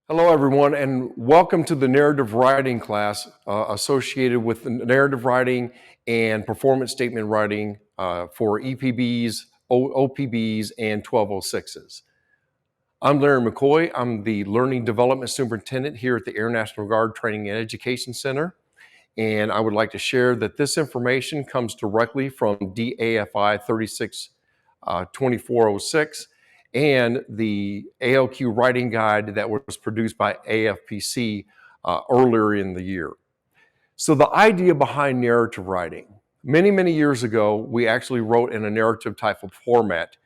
Hello, everyone, and welcome to the narrative writing class associated with the narrative writing and performance statement writing for EPBs, OPBs, and 1206s. I'm Larry McCoy. I'm the Learning Development Superintendent here at the Air National Guard Training and Education Center, and I would like to share that this information comes directly from DAFI 362406 and the ALQ writing guide that was produced by AFPC earlier in the year. So the idea behind narrative writing, many years ago, we actually wrote in a narrative type of format,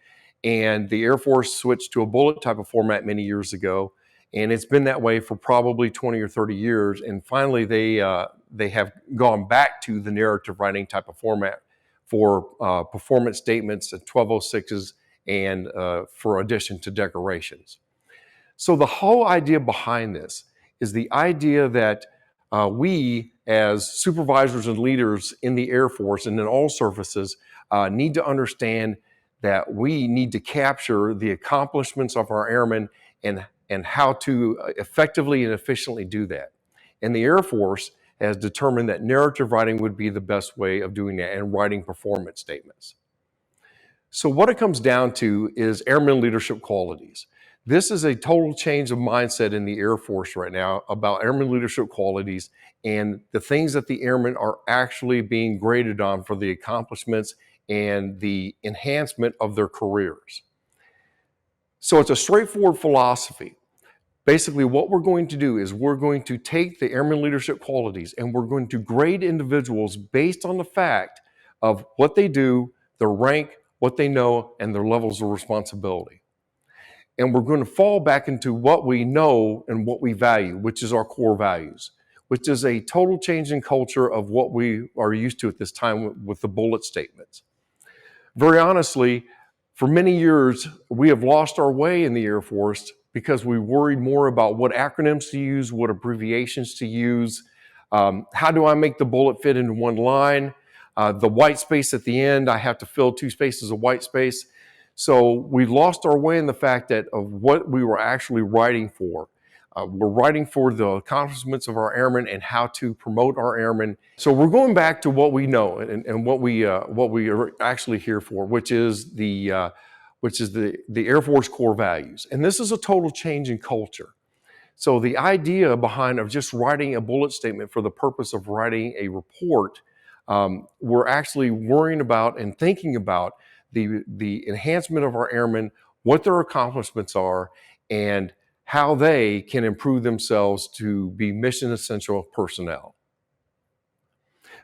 and the Air Force switched to a bullet type of format many years ago, and it's been that way for probably 20 or 30 years, and finally they have gone back to the narrative writing type of format for performance statements at 1206s and for addition to decorations. So the whole idea behind this is the idea that we as supervisors and leaders in the Air Force and in all services need to understand that we need to capture the accomplishments of our airmen and how to effectively and efficiently do that. And the Air Force has determined that narrative writing would be the best way of doing that and writing performance statements. So what it comes down to is airman leadership qualities. This is a total change of mindset in the Air Force right now about airman leadership qualities and the things that the airmen are actually being graded on for the accomplishments and the enhancement of their careers. So it's a straightforward philosophy. Basically, what we're going to do is we're going to take the airman leadership qualities and we're going to grade individuals based on the fact of what they do, their rank, what they know, and their levels of responsibility. And we're going to fall back into what we know and what we value, which is our core values, which is a total change in culture of what we are used to at this time with the bullet statements. Very honestly, for many years, we have lost our way in the Air Force because we worried more about what acronyms to use, what abbreviations to use, how do I make the bullet fit into one line, the white space at the end, I have to fill 2 spaces of white space. So we lost our way in the fact that of what we were actually writing for. We're writing for the accomplishments of our airmen and how to promote our airmen. So we're going back to what we know and what we are actually here for, which is the Air Force core values. And this is a total change in culture. So the idea behind of just writing a bullet statement for the purpose of writing a report, we're actually worrying about and thinking about the enhancement of our airmen, what their accomplishments are, and how they can improve themselves to be mission essential personnel.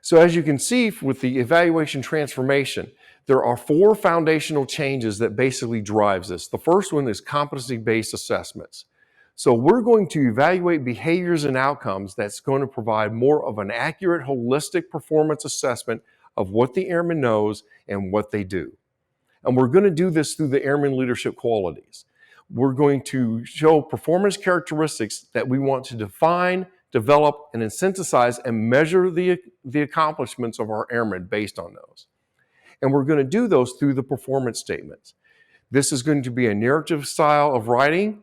So as you can see with the evaluation transformation, there are 4 foundational changes that basically drives this. The first one is competency-based assessments. So we're going to evaluate behaviors and outcomes that's going to provide more of an accurate, holistic performance assessment of what the airman knows and what they do. And we're going to do this through the airman leadership qualities. We're going to show performance characteristics that we want to define, develop, and synthesize and measure the accomplishments of our airmen based on those. And we're going to do those through the performance statements. This is going to be a narrative style of writing,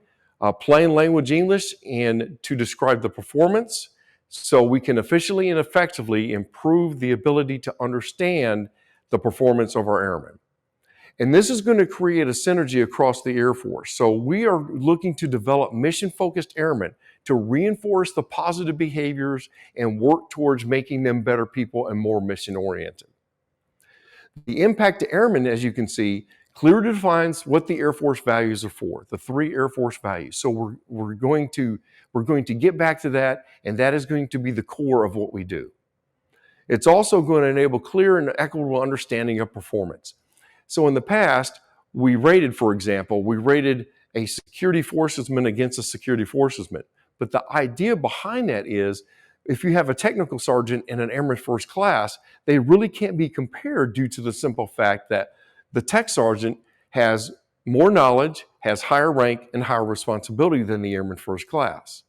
plain language English, and to describe the performance so we can efficiently and effectively improve the ability to understand the performance of our airmen. And this is going to create a synergy across the Air Force. So we are looking to develop mission-focused airmen to reinforce the positive behaviors and work towards making them better people and more mission-oriented. The impact to airmen, as you can see, clearly defines what the Air Force values are for, the 3 Air Force values. So we're going to get back to that, and that is going to be the core of what we do. It's also going to enable clear and equitable understanding of performance. So in the past, we rated a security forcesman against a security forcesman. But the idea behind that is if you have a technical sergeant and an airman first class, they really can't be compared due to the simple fact that the tech sergeant has more knowledge, has higher rank, and higher responsibility than the airman first class.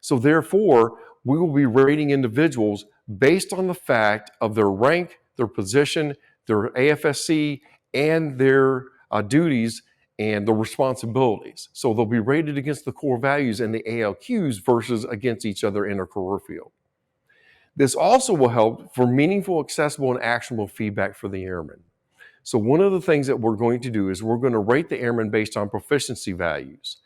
So therefore, we will be rating individuals based on the fact of their rank, their position, their AFSC, and their duties and the responsibilities. So they'll be rated against the core values and the ALQs versus against each other in a career field. This also will help for meaningful, accessible, and actionable feedback for the airmen. So one of the things that we're going to do is we're going to rate the airmen based on proficiency values.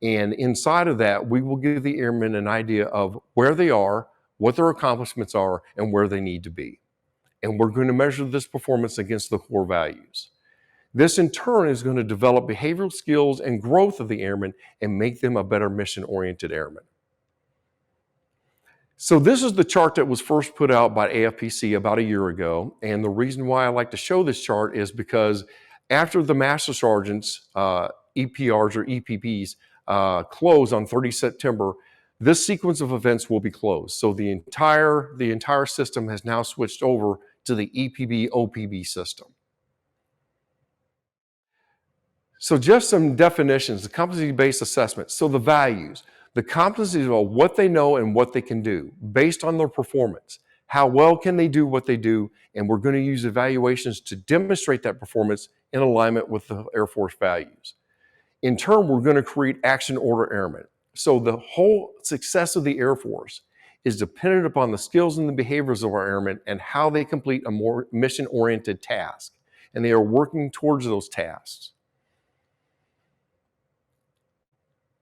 And inside of that, we will give the airmen an idea of where they are, what their accomplishments are, and where they need to be. And we're going to measure this performance against the core values. This in turn is going to develop behavioral skills and growth of the airmen and make them a better mission-oriented airman. So this is the chart that was first put out by AFPC about a year ago. And the reason why I like to show this chart is because after the Master Sergeants, EPRs or EPPs, close on 30 September, this sequence of events will be closed. So the entire system has now switched over to the EPB OPB system. So just some definitions, the competency-based assessment. So the values, the competencies of what they know and what they can do based on their performance. How well can they do what they do? And we're going to use evaluations to demonstrate that performance in alignment with the Air Force values. In turn, we're going to create action order airmen. So the whole success of the Air Force is dependent upon the skills and the behaviors of our airmen and how they complete a more mission-oriented task. And they are working towards those tasks.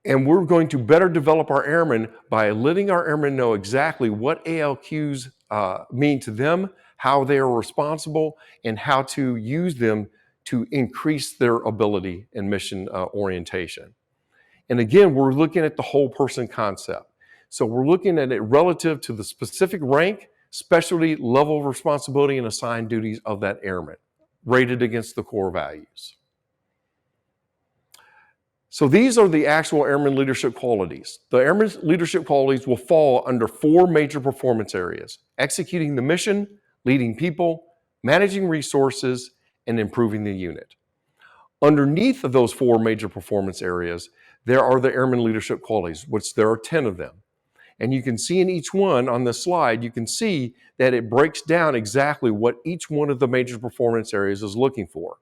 And we're going to better develop our airmen by letting our airmen know exactly what ALQs mean to them, how they are responsible, and how to use them to increase their ability and mission orientation. And again, we're looking at the whole person concept. So we're looking at it relative to the specific rank, specialty, level of responsibility, and assigned duties of that airman, rated against the core values. So these are the actual airman leadership qualities. The airman leadership qualities will fall under 4 major performance areas: executing the mission, leading people, managing resources, and improving the unit. Underneath of those 4 major performance areas, there are the airman leadership qualities, which there are 10 of them. And you can see in each one on this slide, you can see that it breaks down exactly what each one of the major performance areas is looking for.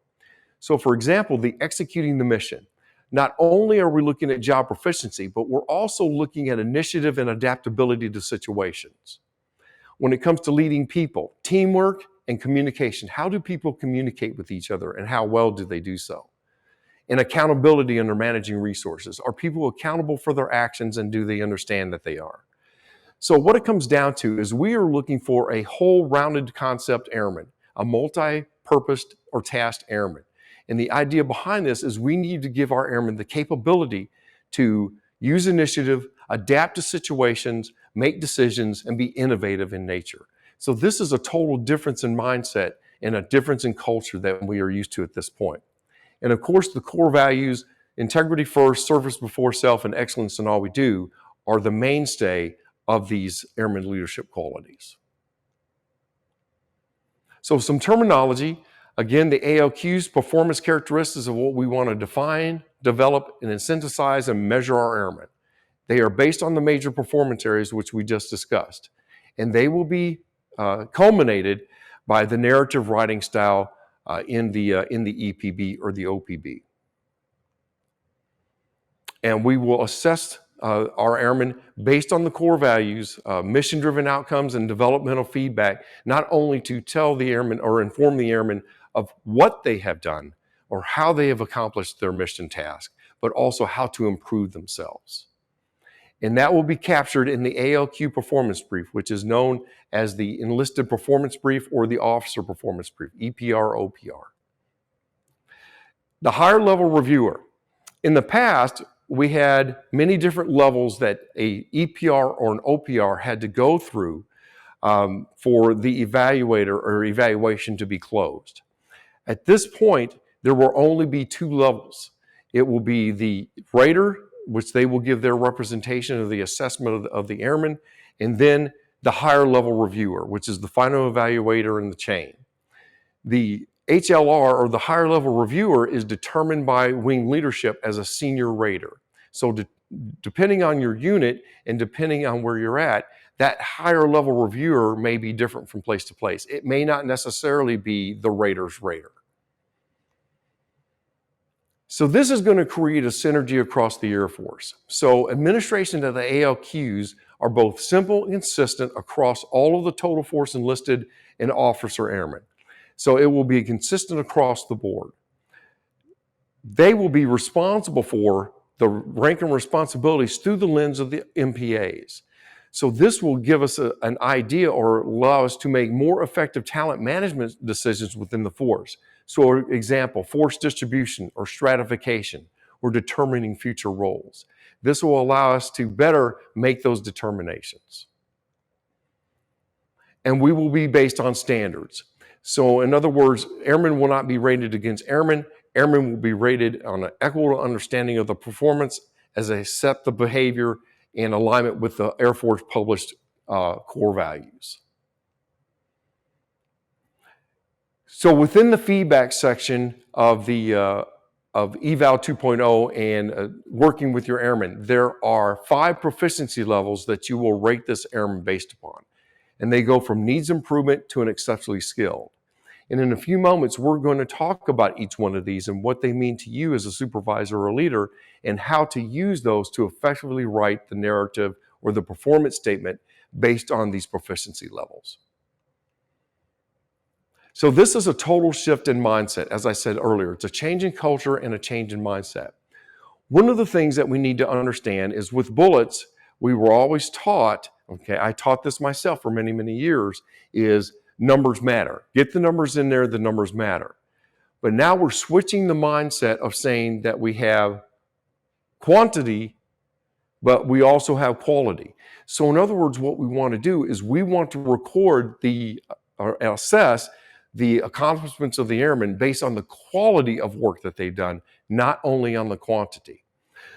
So for example, the executing the mission. Not only are we looking at job proficiency, but we're also looking at initiative and adaptability to situations. When it comes to leading people, teamwork and communication, how do people communicate with each other and how well do they do so? And accountability under managing resources. Are people accountable for their actions and do they understand that they are? So what it comes down to is we are looking for a whole rounded concept airman, a multi-purposed or tasked airman. And the idea behind this is we need to give our airmen the capability to use initiative, adapt to situations, make decisions, and be innovative in nature. So this is a total difference in mindset and a difference in culture that we are used to at this point. And of course, the core values, integrity first, service before self, and excellence in all we do, are the mainstay of these airman leadership qualities. So some terminology. Again, the ALQs, performance characteristics of what we want to define, develop, and synthesize and measure our airmen. They are based on the major performance areas which we just discussed. And they will be culminated by the narrative writing style in the EPB or the OPB. And we will assess our airmen based on the core values, mission-driven outcomes, and developmental feedback, not only to tell the airmen or inform the airmen of what they have done or how they have accomplished their mission task, but also how to improve themselves. And that will be captured in the ALQ performance brief, which is known as the enlisted performance brief or the officer performance brief, EPR, OPR. The higher level reviewer. In the past, we had many different levels that a EPR or an OPR had to go through for the evaluator or evaluation to be closed. At this point, there will only be 2 levels. It will be the rater, which they will give their representation of the assessment of the airman, and then the higher level reviewer, which is the final evaluator in the chain. The HLR, or the higher level reviewer, is determined by wing leadership as a senior rater. So depending on your unit and depending on where you're at, that higher level reviewer may be different from place to place. It may not necessarily be the rater's rater. So this is going to create a synergy across the Air Force. So administration of the ALQs are both simple and consistent across all of the total force enlisted and officer airmen. So it will be consistent across the board. They will be responsible for the rank and responsibilities through the lens of the MPAs. So this will give us an idea or allow us to make more effective talent management decisions within the force. So for example, force distribution or stratification or determining future roles. This will allow us to better make those determinations. And we will be based on standards. So in other words, airmen will not be rated against airmen. Airmen will be rated on an equitable understanding of the performance as they set the behavior in alignment with the Air Force published core values. So within the feedback section of the of Eval 2.0 and working with your airmen, there are 5 proficiency levels that you will rate this airman based upon. And they go from needs improvement to an exceptionally skilled. And in a few moments, we're going to talk about each one of these and what they mean to you as a supervisor or a leader and how to use those to effectively write the narrative or the performance statement based on these proficiency levels. So this is a total shift in mindset. As I said earlier, it's a change in culture and a change in mindset. One of the things that we need to understand is with bullets, we were always taught, okay, I taught this myself for many, many years, is numbers matter. Get the numbers in there, the numbers matter. But now we're switching the mindset of saying that we have quantity, but we also have quality. So in other words, what we want to do is we want to record or assess the accomplishments of the airmen based on the quality of work that they've done, not only on the quantity.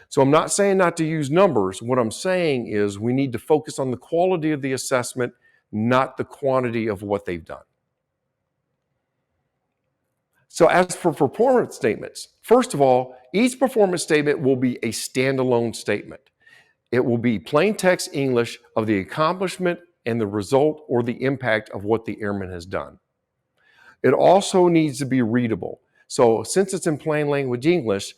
So I'm not saying not to use numbers. What I'm saying is we need to focus on the quality of the assessment, not the quantity of what they've done. So as for performance statements, first of all, each performance statement will be a standalone statement. It will be plain text English of the accomplishment and the result or the impact of what the airman has done. It also needs to be readable. So since it's in plain language English,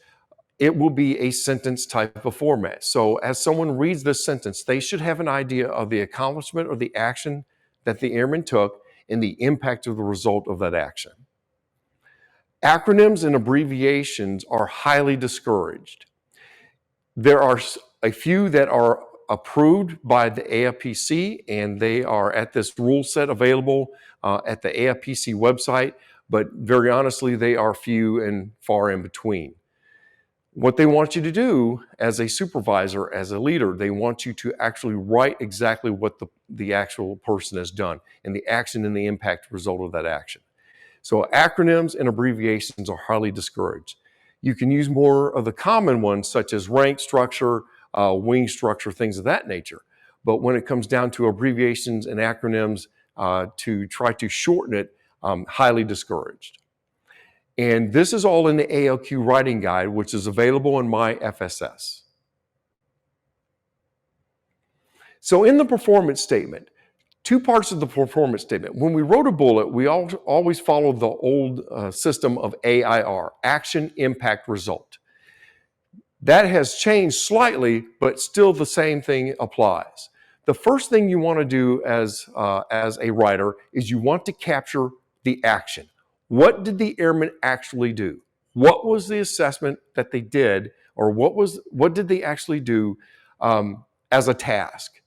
it will be a sentence type of format. So as someone reads this sentence, they should have an idea of the accomplishment or the action that the airman took and the impact of the result of that action. Acronyms and abbreviations are highly discouraged. There are a few that are approved by the AFPC, and they are at this rule set available at the AFPC website, but very honestly, they are few and far in between. What they want you to do as a supervisor, as a leader, they want you to actually write exactly what the actual person has done and the action and the impact result of that action. So acronyms and abbreviations are highly discouraged. You can use more of the common ones such as rank structure, wing structure, things of that nature. But when it comes down to abbreviations and acronyms to try to shorten it, highly discouraged. And this is all in the ALQ writing guide, which is available in MyFSS. So in the performance statement, 2 parts of the performance statement. When we wrote a bullet, we always followed the old system of AIR, action, impact, result. That has changed slightly, but still the same thing applies. The first thing you want to do as a writer is you want to capture the action. What did the airmen actually do? What was the assessment that they did, or what did they actually do as a task?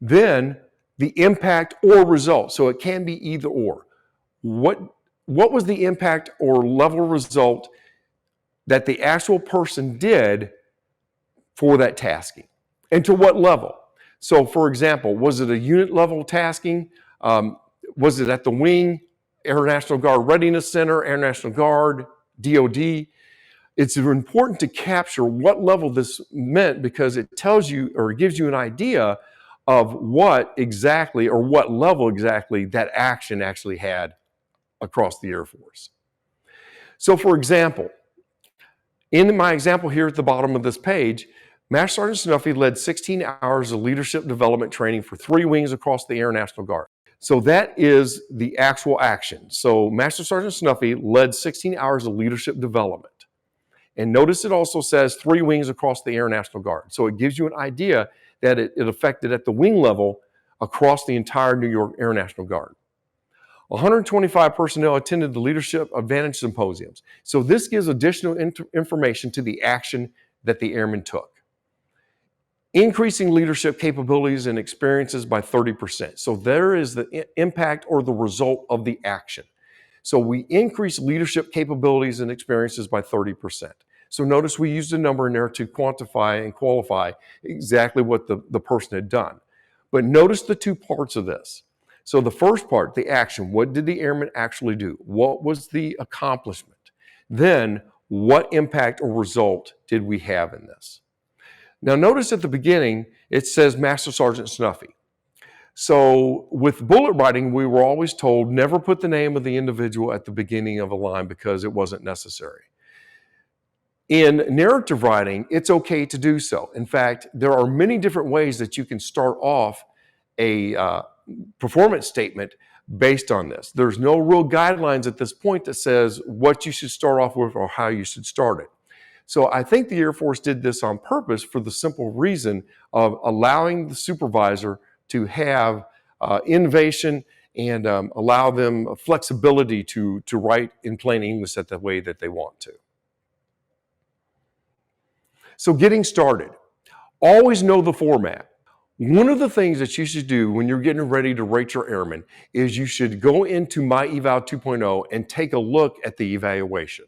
Then the impact or result. So it can be either or. What was the impact or level result that the actual person did for that tasking? And to what level? So for example, was it a unit level tasking? Was it at the wing, Air National Guard Readiness Center, Air National Guard, DOD? It's important to capture what level this meant because it tells you or it gives you an idea of what exactly or what level exactly that action actually had across the Air Force. So for example, in my example here at the bottom of this page, Master Sergeant Snuffy led 16 hours of leadership development training for 3 wings across the Air National Guard. So that is the actual action. So Master Sergeant Snuffy led 16 hours of leadership development. And notice it also says 3 wings across the Air National Guard. So it gives you an idea that it affected at the wing level across the entire New York Air National Guard. 125 personnel attended the Leadership Advantage Symposiums. So this gives additional information to the action that the airmen took. Increasing leadership capabilities and experiences by 30%. So there is the impact or the result of the action. So we increase leadership capabilities and experiences by 30%. So notice we used a number in there to quantify and qualify exactly what the person had done. But notice the 2 parts of this. So the first part, the action, what did the airmen actually do? What was the accomplishment? Then, what impact or result did we have in this? Now notice at the beginning, it says Master Sergeant Snuffy. So with bullet writing, we were always told never put the name of the individual at the beginning of a line because it wasn't necessary. In narrative writing, it's okay to do so. In fact, there are many different ways that you can start off a performance statement based on this. There's no real guidelines at this point that says what you should start off with or how you should start it. So I think the Air Force did this on purpose for the simple reason of allowing the supervisor to have innovation and allow them flexibility to write in plain English at the way that they want to. So getting started, always know the format. One of the things that you should do when you're getting ready to rate your airmen is you should go into MyEval 2.0 and take a look at the evaluation.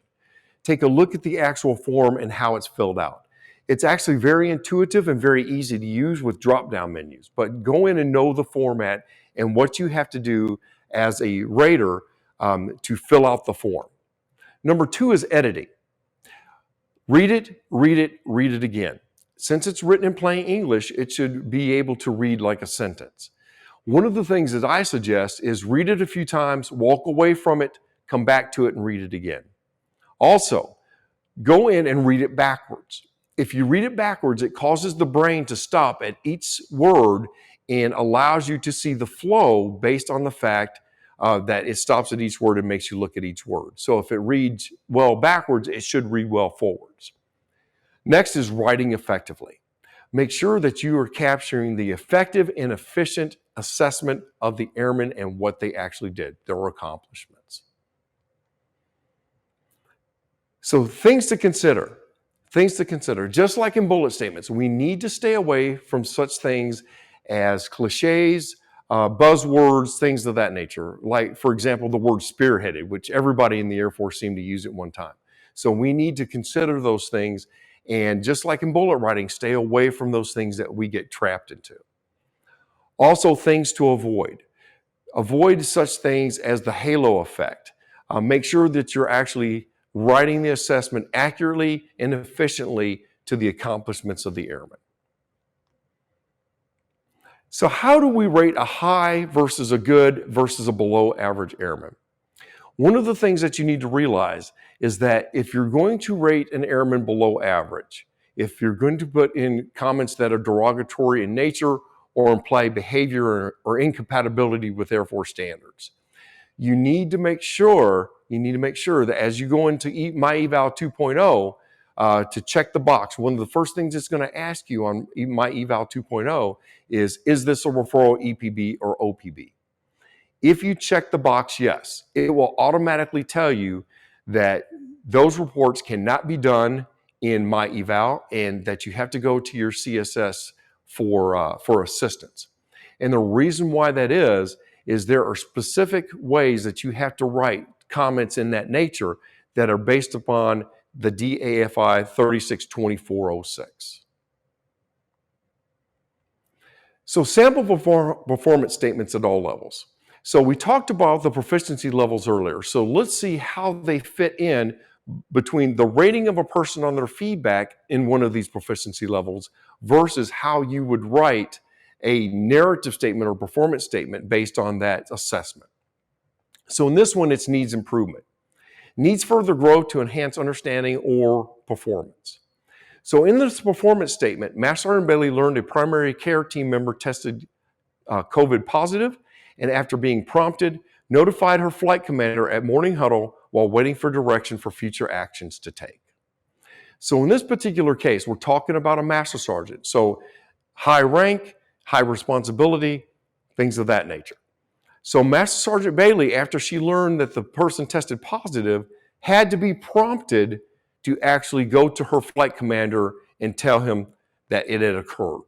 Take a look at the actual form and how it's filled out. It's actually very intuitive and very easy to use with drop-down menus, but go in and know the format and what you have to do as a rater to fill out the form. Number 2 is editing. Read it, read it, read it again. Since it's written in plain English, it should be able to read like a sentence. One of the things that I suggest is read it a few times, walk away from it, come back to it and read it again. Also, go in and read it backwards. If you read it backwards, it causes the brain to stop at each word and allows you to see the flow based on the fact that it stops at each word and makes you look at each word. So if it reads well backwards, it should read well forwards. Next is writing effectively. Make sure that you are capturing the effective and efficient assessment of the airmen and what they actually did, their accomplishments. So things to consider. Just like in bullet statements, we need to stay away from such things as cliches, buzzwords, things of that nature. Like, for example, the word spearheaded, which everybody in the Air Force seemed to use at one time. So we need to consider those things. And just like in bullet writing, stay away from those things that we get trapped into. Also, things to avoid. Avoid such things as the halo effect. Make sure that you're actually writing the assessment accurately and efficiently to the accomplishments of the airmen. So how do we rate a high versus a good versus a below average airman? One of the things that you need to realize is that if you're going to rate an airman below average, if you're going to put in comments that are derogatory in nature or imply behavior or incompatibility with Air Force standards, you need to make sure that as you go into MyEval 2.0 to check the box, one of the first things it's going to ask you on MyEval 2.0 is this a referral EPB or OPB? If you check the box yes, it will automatically tell you that those reports cannot be done in MyEval and that you have to go to your CSS for assistance. And the reason why that is there are specific ways that you have to write comments in that nature that are based upon the DAFI 362406. So sample performance statements at all levels. So we talked about the proficiency levels earlier. So let's see how they fit in between the rating of a person on their feedback in one of these proficiency levels versus how you would write a narrative statement or performance statement based on that assessment. So in this one, it's needs improvement. Needs further growth to enhance understanding or performance. So in this performance statement, Master Sergeant Bailey learned a primary care team member tested COVID positive, and after being prompted, notified her flight commander at morning huddle while waiting for direction for future actions to take. So in this particular case, we're talking about a master sergeant. So high rank, high responsibility, things of that nature. So Master Sergeant Bailey, after she learned that the person tested positive, had to be prompted to actually go to her flight commander and tell him that it had occurred.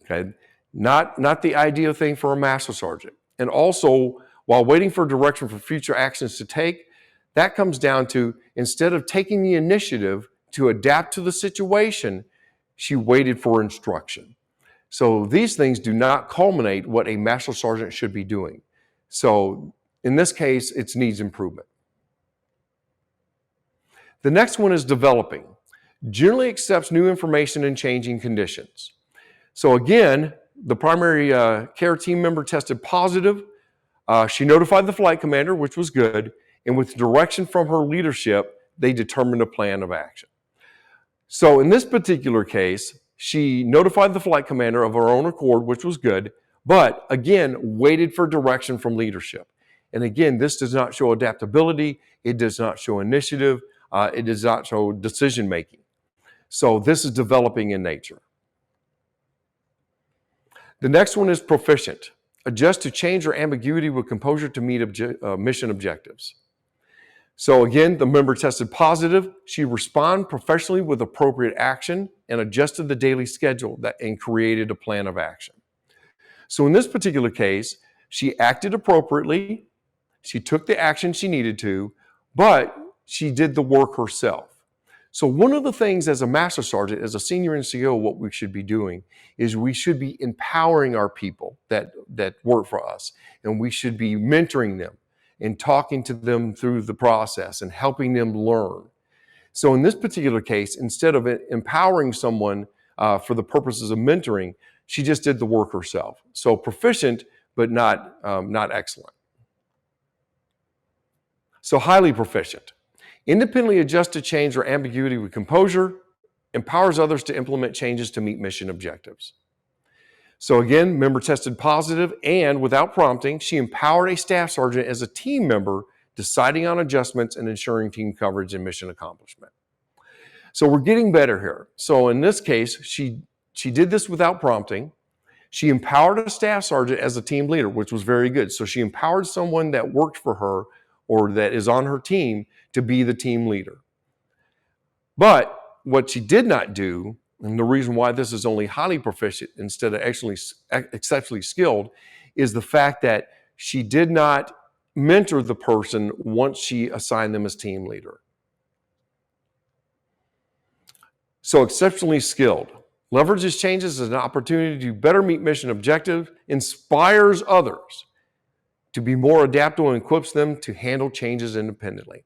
Okay, not the ideal thing for a Master Sergeant. And also, while waiting for direction for future actions to take, that comes down to, instead of taking the initiative to adapt to the situation, she waited for instruction. So these things do not culminate what a Master Sergeant should be doing. So in this case, it needs improvement. The next one is developing. Generally accepts new information in changing conditions. So again, the primary care team member tested positive. She notified the flight commander, which was good, and with direction from her leadership, they determined a plan of action. So in this particular case, she notified the flight commander of her own accord, which was good, but again, waited for direction from leadership. And again, this does not show adaptability, it does not show initiative, it does not show decision making. So this is developing in nature. The next one is proficient. Adjust to change or ambiguity with composure to meet mission objectives. So again, the member tested positive. She responded professionally with appropriate action and adjusted the daily schedule and created a plan of action. So in this particular case, she acted appropriately. She took the action she needed to, but she did the work herself. So one of the things as a Master Sergeant, as a senior NCO, what we should be doing is we should be empowering our people that work for us, and we should be mentoring them and talking to them through the process and helping them learn. So in this particular case, instead of empowering someone for the purposes of mentoring, she just did the work herself. So proficient, but not excellent. So highly proficient. Independently adjusts to change or ambiguity with composure, empowers others to implement changes to meet mission objectives. So again, member tested positive, and without prompting, she empowered a staff sergeant as a team member, deciding on adjustments and ensuring team coverage and mission accomplishment. So we're getting better here. So in this case, she did this without prompting. She empowered a staff sergeant as a team leader, which was very good. So she empowered someone that worked for her or that is on her team to be the team leader. But what she did not do, and the reason why this is only highly proficient instead of actually exceptionally skilled, is the fact that she did not mentor the person once she assigned them as team leader. So exceptionally skilled. Leverages changes as an opportunity to better meet mission objectives, inspires others to be more adaptable, and equips them to handle changes independently.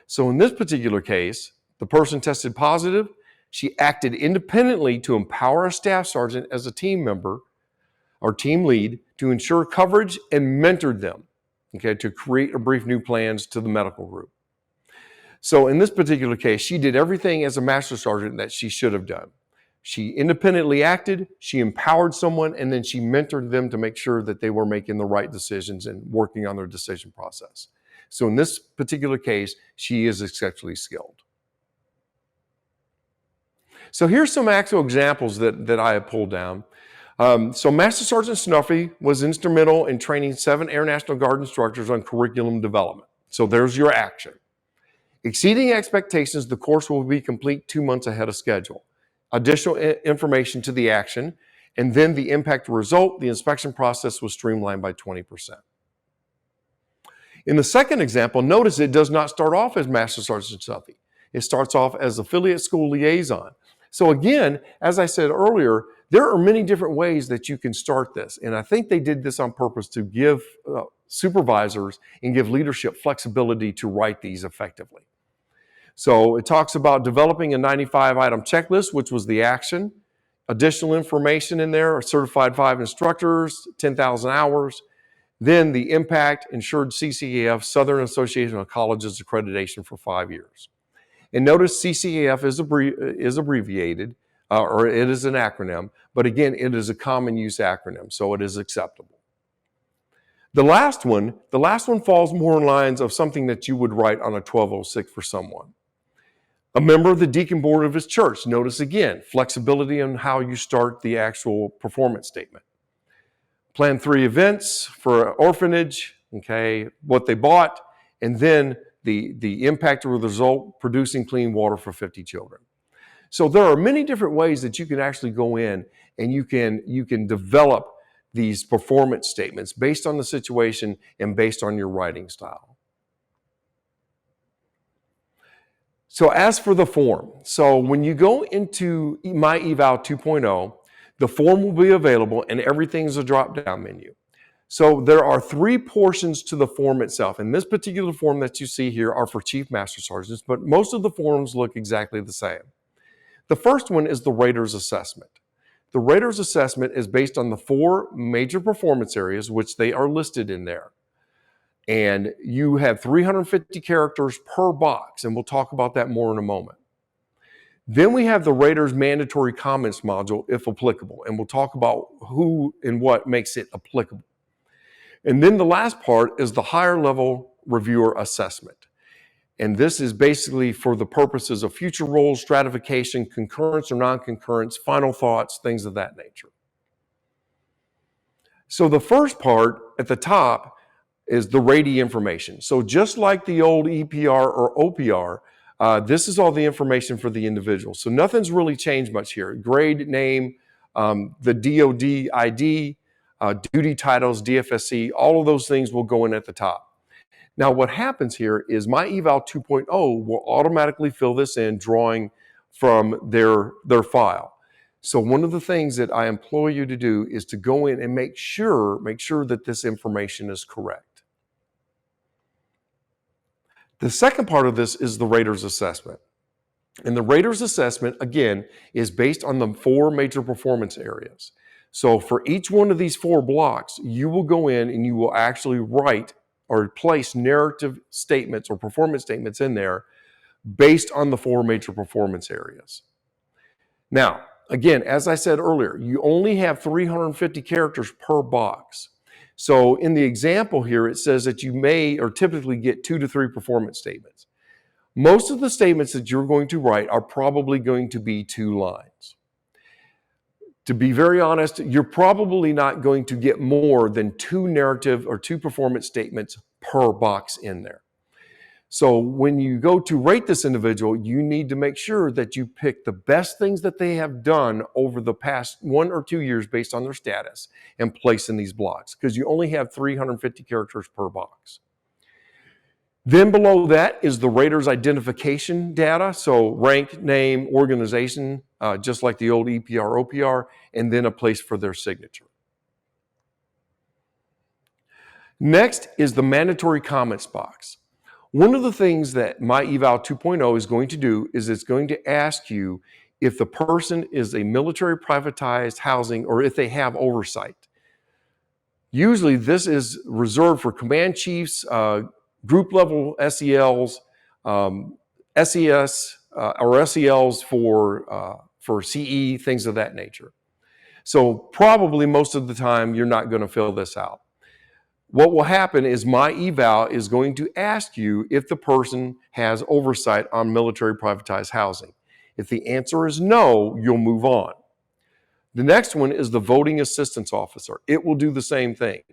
So in this particular case, the person tested positive. She acted independently to empower a staff sergeant as a team member or team lead to ensure coverage and mentored them, okay, to create or brief new plans to the medical group. So in this particular case, she did everything as a master sergeant that she should have done. She independently acted, she empowered someone, and then she mentored them to make sure that they were making the right decisions and working on their decision process. So in this particular case, she is exceptionally skilled. So here's some actual examples that I have pulled down. So Master Sergeant Snuffy was instrumental in training 7 Air National Guard instructors on curriculum development. So there's your action. Exceeding expectations, the course will be complete 2 months ahead of schedule. Additional information to the action, and then the impact result, the inspection process was streamlined by 20%. In the second example, notice it does not start off as Master Sergeant Snuffy. It starts off as affiliate school liaison. So again, as I said earlier, there are many different ways that you can start this. And I think they did this on purpose to give supervisors and give leadership flexibility to write these effectively. So it talks about developing a 95-item checklist, which was the action. Additional information in there, certified 5 instructors, 10,000 hours. Then the impact, ensured CCAF, Southern Association of Colleges accreditation for 5 years. And notice CCAF is abbreviated, or it is an acronym, but again, it is a common use acronym, so it is acceptable. The last one falls more in lines of something that you would write on a 1206 for someone. A member of the deacon board of his church. Notice again, flexibility on how you start the actual performance statement. Plan 3 events for an orphanage, okay, what they bought, and then the impact or the result, producing clean water for 50 children. So there are many different ways that you can actually go in and you can develop these performance statements based on the situation and based on your writing style. So as for the form, so when you go into MyEval 2.0, the form will be available and everything's a drop-down menu. So there are 3 portions to the form itself. And this particular form that you see here are for Chief Master Sergeants, but most of the forms look exactly the same. The first one is the Rater's Assessment. The Rater's Assessment is based on the 4 major performance areas, which they are listed in there. And you have 350 characters per box, and we'll talk about that more in a moment. Then we have the Rater's Mandatory Comments module, if applicable, and we'll talk about who and what makes it applicable. And then the last part is the higher level reviewer assessment. And this is basically for the purposes of future roles, stratification, concurrence or non-concurrence, final thoughts, things of that nature. So the first part at the top is the ratee information. So just like the old EPR or OPR, this is all the information for the individual. So nothing's really changed much here. Grade, name, the DOD ID, duty titles, DFSC, all of those things will go in at the top. Now what happens here is MyEval 2.0 will automatically fill this in, drawing from their file. So one of the things that I employ you to do is to go in and make sure that this information is correct. The second part of this is the Rater's Assessment. And the Rater's Assessment, again, is based on the 4 major performance areas. So for each one of these 4 blocks, you will go in and you will actually write or place narrative statements or performance statements in there based on the 4 major performance areas. Now, again, as I said earlier, you only have 350 characters per box. So in the example here, it says that you may or typically get 2 to 3 performance statements. Most of the statements that you're going to write are probably going to be 2 lines. To be very honest, you're probably not going to get more than 2 narrative or 2 performance statements per box in there. So when you go to rate this individual, you need to make sure that you pick the best things that they have done over the past 1 or 2 years based on their status and place in these blocks, because you only have 350 characters per box. Then below that is the rater's identification data, so rank, name, organization, just like the old EPR, OPR, and then a place for their signature. Next is the mandatory comments box. One of the things that MyEval 2.0 is going to do is it's going to ask you if the person is a military privatized housing or if they have oversight. Usually this is reserved for command chiefs, group level SELs, SES, or SELs for CE, things of that nature. So probably most of the time you're not going to fill this out. What will happen is MyEval is going to ask you if the person has oversight on military privatized housing. If the answer is no, you'll move on. The next one is the voting assistance officer. It will do the same thing.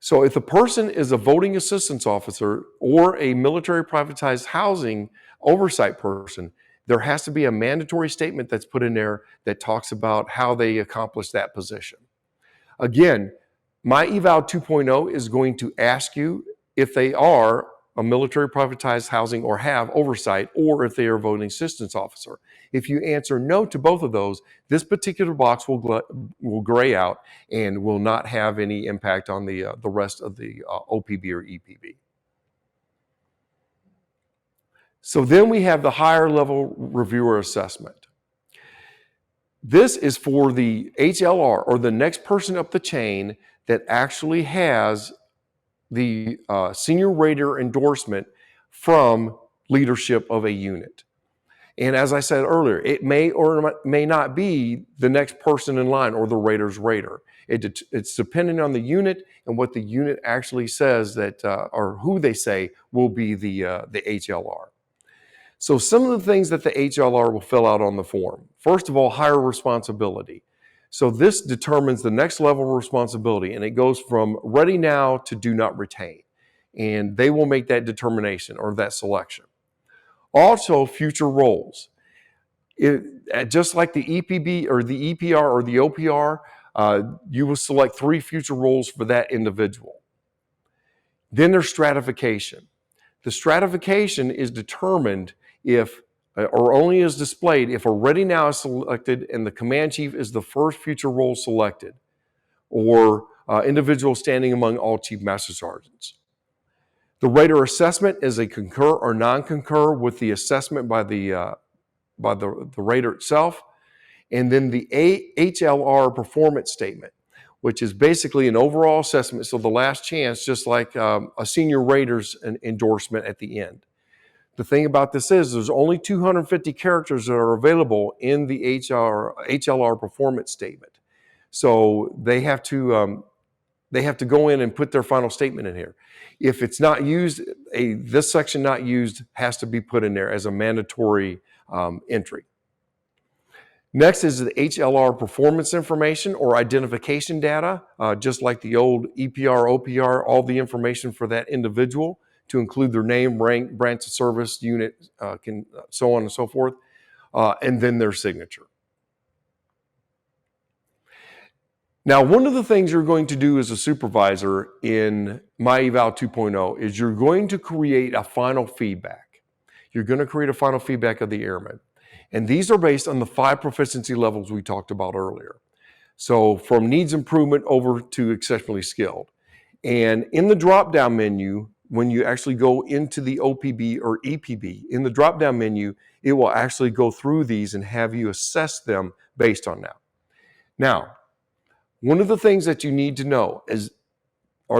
So if the person is a voting assistance officer or a military privatized housing oversight person, there has to be a mandatory statement that's put in there that talks about how they accomplish that position. Again, MyEval 2.0 is going to ask you if they are a military privatized housing or have oversight, or if they are a voting assistance officer. If you answer no to both of those, this particular box will gray out and will not have any impact on the rest of the OPB or EPB. So then we have the higher level reviewer assessment. This is for the HLR, or the next person up the chain, that actually has the senior rater endorsement from leadership of a unit. And as I said earlier, it may or may not be the next person in line or the rater's rater. It's depending on the unit and what the unit actually says that, or who they say will be the HLR. So some of the things that the HLR will fill out on the form. First of all, higher responsibility. So this determines the next level of responsibility, and it goes from ready now to do not retain. And they will make that determination or that selection. Also, future roles. Just like the EPB or the EPR or the OPR, you will select 3 future roles for that individual. Then there's stratification. The stratification is determined if, or only is displayed if a ready now is selected and the command chief is the first future role selected, or individual standing among all chief master sergeants. The rater assessment is a concur or non-concur with the assessment by the rater itself. And then the HLR performance statement, which is basically an overall assessment. So the last chance, just like a senior rater's endorsement at the end. The thing about this is there's only 250 characters that are available in the HLR performance statement. So they have to go in and put their final statement in here. If it's not used, this section not used has to be put in there as a mandatory entry. Next is the HLR performance information or identification data, just like the old EPR, OPR, all the information for that individual to include their name, rank, branch of service, unit, so on and so forth, and then their signature. Now, one of the things you're going to do as a supervisor in MyEval 2.0 is you're going to create a final feedback. You're going to create a final feedback of the airmen. And these are based on the 5 proficiency levels we talked about earlier. So from needs improvement over to exceptionally skilled. And in the drop-down menu, when you actually go into the OPB or EPB, in the drop-down menu, it will actually go through these and have you assess them based on that. Now, one of the things that you need to know is,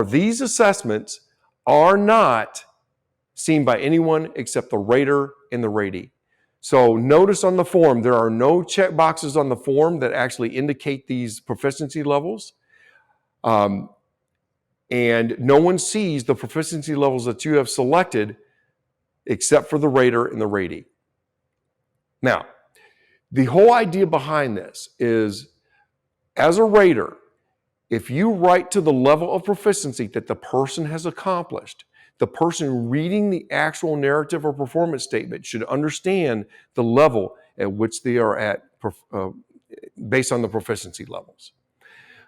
these assessments are not seen by anyone except the rater and the ratee. So notice on the form, there are no check boxes on the form that actually indicate these proficiency levels. And no one sees the proficiency levels that you have selected except for the rater and the ratee. Now, the whole idea behind this is, as a rater, if you write to the level of proficiency that the person has accomplished, the person reading the actual narrative or performance statement should understand the level at which they are at based on the proficiency levels.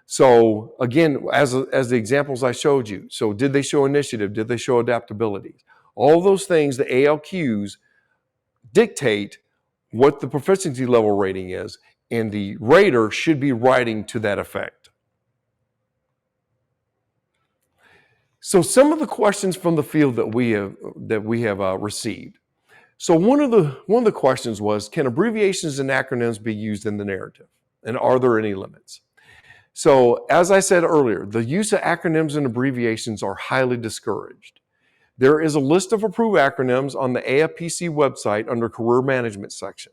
So again, as the examples I showed you, so did they show initiative? Did they show adaptability? All those things, the ALQs dictate what the proficiency level rating is, and the rater should be writing to that effect. So some of the questions from the field that we have received. So one of the questions was, can abbreviations and acronyms be used in the narrative? And are there any limits? So as I said earlier, the use of acronyms and abbreviations are highly discouraged. There is a list of approved acronyms on the AFPC website under Career Management section.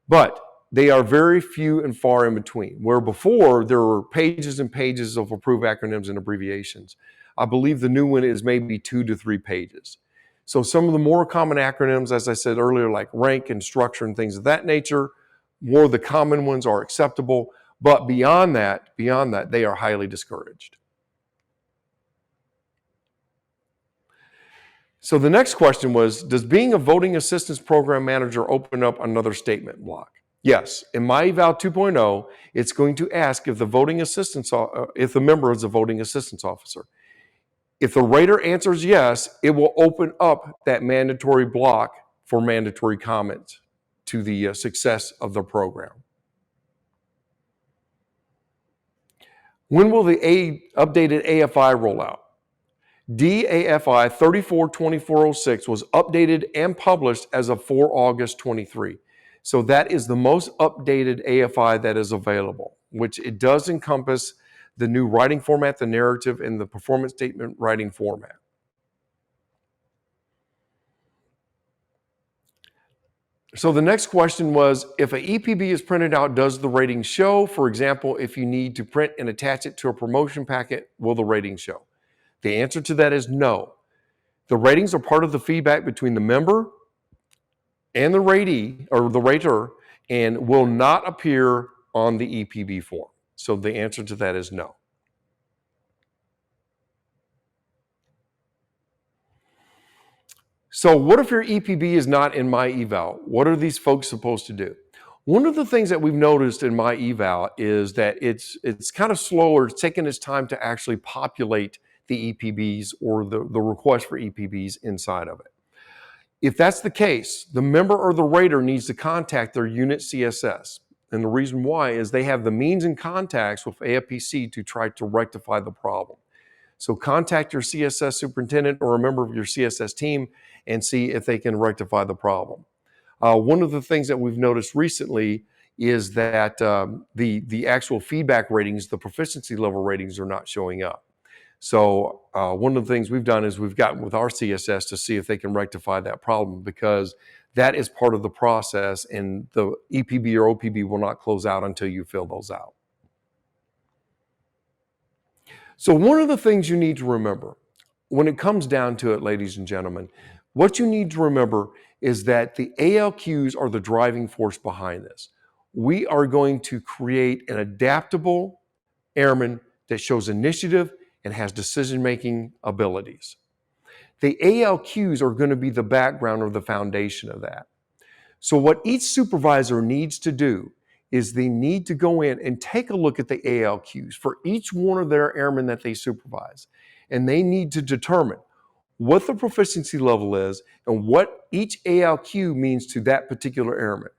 But they are very few and far in between. Where before there were pages and pages of approved acronyms and abbreviations, I believe the new one is maybe 2 to 3 pages. So some of the more common acronyms, as I said earlier, like rank and structure and things of that nature, more of the common ones are acceptable. But beyond that, they are highly discouraged. So the next question was, does being a voting assistance program manager open up another statement block? Yes, in MyEval 2.0, it's going to ask if the member is a voting assistance officer. If the rater answers yes, it will open up that mandatory block for mandatory comments to the success of the program. When will the updated AFI roll out? DAFI 342406 was updated and published as of 4 August 23. So that is the most updated AFI that is available, which it does encompass the new writing format, the narrative, and the performance statement writing format. So the next question was, if an EPB is printed out, does the rating show? For example, if you need to print and attach it to a promotion packet, will the rating show? The answer to that is no. The ratings are part of the feedback between the member and the ratee or the rater and will not appear on the EPB form. So the answer to that is no. So what if your EPB is not in MyEval? What are these folks supposed to do? One of the things that we've noticed in MyEval is that it's kind of slower. It's taking its time to actually populate the EPBs or the request for EPBs inside of it. If that's the case, the member or the rater needs to contact their unit CSS. And the reason why is they have the means and contacts with AFPC to try to rectify the problem. So contact your CSS superintendent or a member of your CSS team and see if they can rectify the problem. One of the things that we've noticed recently is that the actual feedback ratings, the proficiency level ratings, are not showing up. So one of the things we've done is we've gotten with our CSS to see if they can rectify that problem, because that is part of the process, and the EPB or OPB will not close out until you fill those out. So one of the things you need to remember when it comes down to it, ladies and gentlemen, what you need to remember is that the ALQs are the driving force behind this. We are going to create an adaptable airman that shows initiative and has decision-making abilities. The ALQs are going to be the background or the foundation of that. So what each supervisor needs to do is they need to go in and take a look at the ALQs for each one of their airmen that they supervise. And they need to determine what the proficiency level is and what each ALQ means to that particular airman.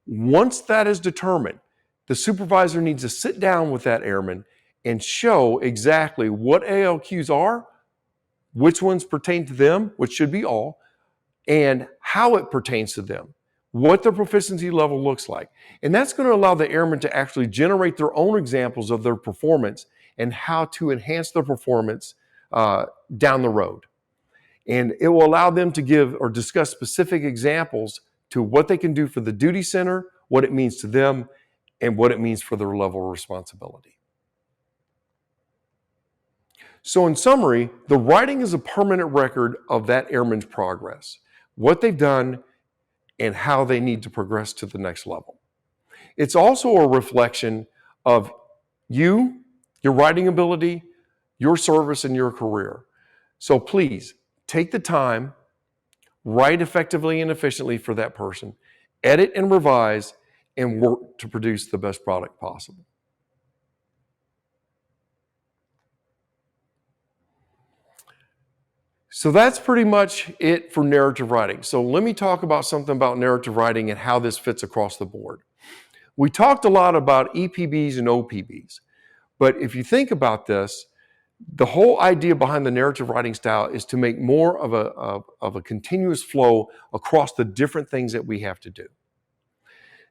Once that is determined, the supervisor needs to sit down with that airman and show exactly what ALQs are, which ones pertain to them, which should be all, and how it pertains to them, what their proficiency level looks like. And that's going to allow the airmen to actually generate their own examples of their performance and how to enhance their performance down the road. And it will allow them to give or discuss specific examples to what they can do for the duty center, what it means to them, and what it means for their level of responsibility. So in summary, the writing is a permanent record of that airman's progress, what they've done, and how they need to progress to the next level. It's also a reflection of you, your writing ability, your service, and your career. So please take the time, write effectively and efficiently for that person, edit and revise, and work to produce the best product possible. So that's pretty much it for narrative writing. So let me talk about something about narrative writing and how this fits across the board. We talked a lot about EPBs and OPBs, but if you think about this, the whole idea behind the narrative writing style is to make more of a continuous flow across the different things that we have to do.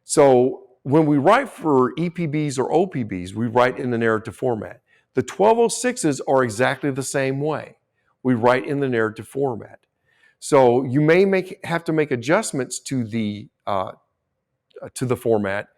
So when we write for EPBs or OPBs, we write in the narrative format. The 1206s are exactly the same way. We write in the narrative format. So you may have to make adjustments to the format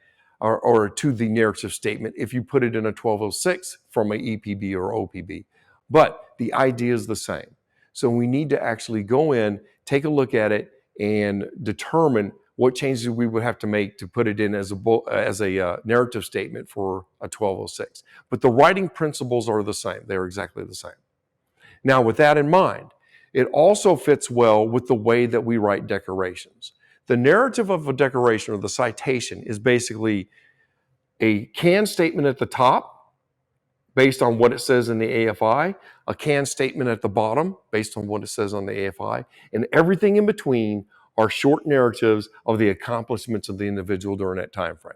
or to the narrative statement if you put it in a 1206 from an EPB or OPB. But the idea is the same. So we need to actually go in, take a look at it, and determine what changes we would have to make to put it in as a narrative statement for a 1206. But the writing principles are the same. They're exactly the same. Now, with that in mind, it also fits well with the way that we write decorations. The narrative of a decoration or the citation is basically a canned statement at the top based on what it says in the AFI, a canned statement at the bottom based on what it says on the AFI, and everything in between are short narratives of the accomplishments of the individual during that time frame,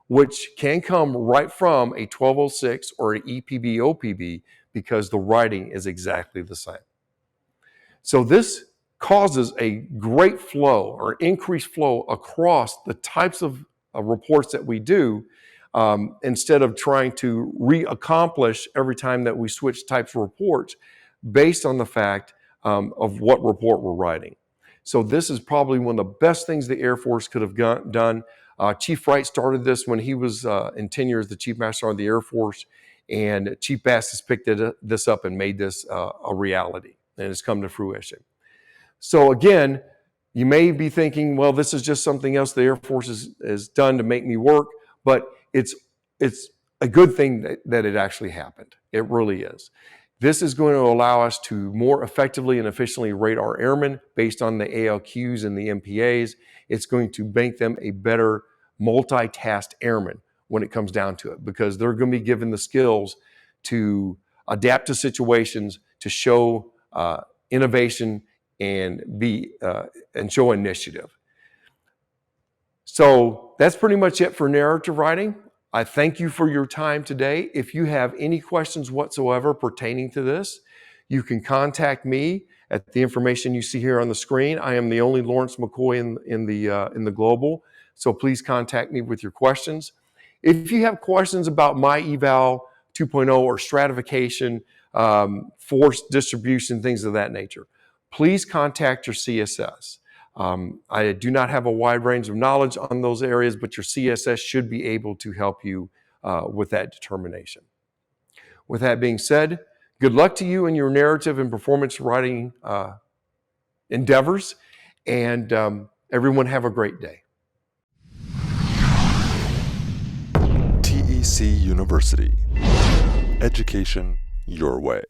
which can come right from a 1206 or an EPB OPB because the writing is exactly the same. So this causes a great flow or increased flow across the types of reports that we do, instead of trying to re-accomplish every time that we switch types of reports based on the fact of what report we're writing. So this is probably one of the best things the Air Force could have done. Chief Wright started this when he was in tenure as the Chief Master Sergeant of the Air Force, and Chief Bass has picked this up and made this a reality, and it's come to fruition. So again, You may be thinking, well, this is just something else the Air Force has done to make me work, but it's a good thing that it actually happened. It really is. This is going to allow us to more effectively and efficiently rate our airmen based on the ALQs and the MPAs. It's going to make them a better multitask airman when it comes down to it, because they're going to be given the skills to adapt to situations, to show innovation and show initiative. So that's pretty much it for narrative writing. I thank you for your time today. If you have any questions whatsoever pertaining to this, you can contact me at the information you see here on the screen. I am the only Lawrence McCoy in the global, so please contact me with your questions. If you have questions about MyEval 2.0 or stratification, force distribution, things of that nature, please contact your CSS. I do not have a wide range of knowledge on those areas, but your CSS should be able to help you with that determination. With that being said, good luck to you in your narrative and performance writing endeavors, and everyone have a great day. TEC University. Education your way.